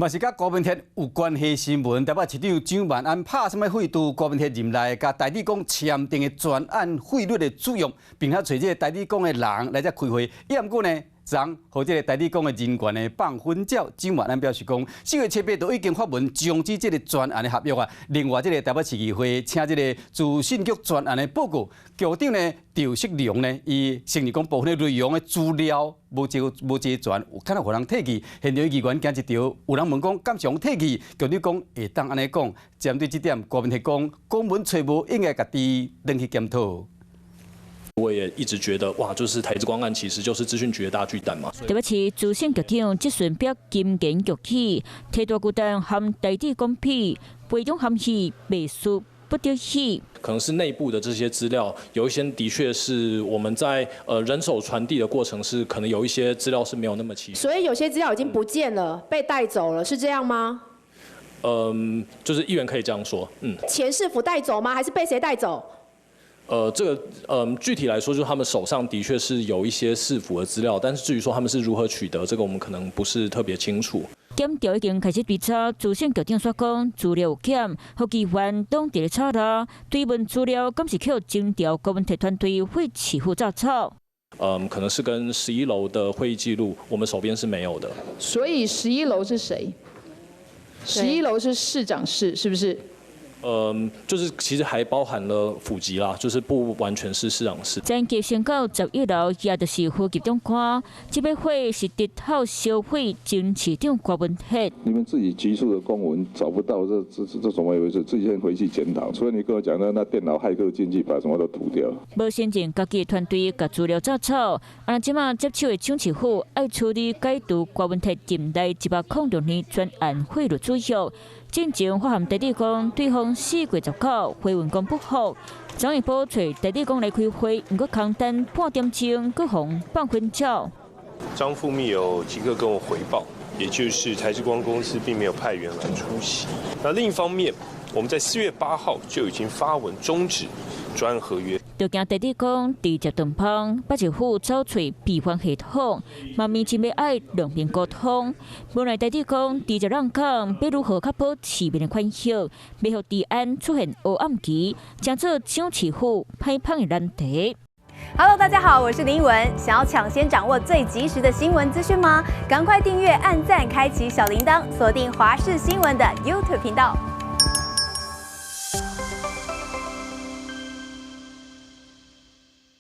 嘛是甲郭文铁有关系新闻，台北市长蒋万安拍什么废除郭文铁任内甲台理工签订的专案费率的主用，并且找这个台理工的人来才开会。毋过呢，让和这个台理工的人员呢放混淆。蒋万安表示讲，4月7日都已经发文终止这个专案的合约啊。另外，这个台北市议会请这个资讯局专案的报告局长呢赵世良呢，伊承认讲部分的内容的资料无齐全，有可能互人提起。现场议员惊一条，有人问讲敢是用提起？局长讲会当安尼讲。针对这点，郭文铁讲公文揣无应该家己登去检讨。我也一直觉得，哇，就是台资光案其实就是资讯局的大巨蛋嘛。台北市资讯局长即顺表金言玉起，提大巨蛋含台地公批，背中含戏未输不得戏。可能是内部的这些资料，有一些的确是我们在人手传递的过程是可能有一些资料是没有那么齐全，所以有些资料已经不见了，被带走了，是这样吗？就是议员可以这样说，前市府带走吗？还是被谁带走？这个具体来说，就是他们手上的确是有一些市府的资料，但是至于说他们是如何取得，这个我们可能不是特别清楚。检调已经开始追查，资讯局长说讲资料有欠，和议员当地的查查，追问资料敢是靠征调国文体团队会起护照抄？可能是跟11楼的会议记录，我们手边是没有的。所以11楼是谁？11楼是市长室，是不是？就是其实还包含了府级啦，就是不完全是市长室。前期宣告11楼，也就是副局长官，这笔会是日后消费前市长郭文铁。你们自己急速的公文找不到，这怎么回事？自己先回去检讨。除非你跟我讲那电脑骇客进去把什么都涂掉。无先前家己团队把资料照抄，即马接手的蒋市府爱处理解读郭文铁任内106年专案贿赂主要。进前发函台理工，对方4月19回文讲不服，张义波找台理工来开会，不过空单半点钟，各方放混淆。张副秘有即刻跟我回报，也就是台之光公司并没有派员来出席。那另一方面，我们在4月8号就已经发文终止专案合约。就惊台理工直接断碰，北市府找找闭环系统，嘛面前要爱两边沟通。本来台理工直接让讲，要如何确保市民的款项，要让治安出现黑暗期，将做蒋市府批判的难题。Hello， 大家好，我是林依文。想要抢先掌握最及时的新闻资讯吗？赶快订阅、按赞、开启小铃铛，锁定华视新闻的 YouTube 频道。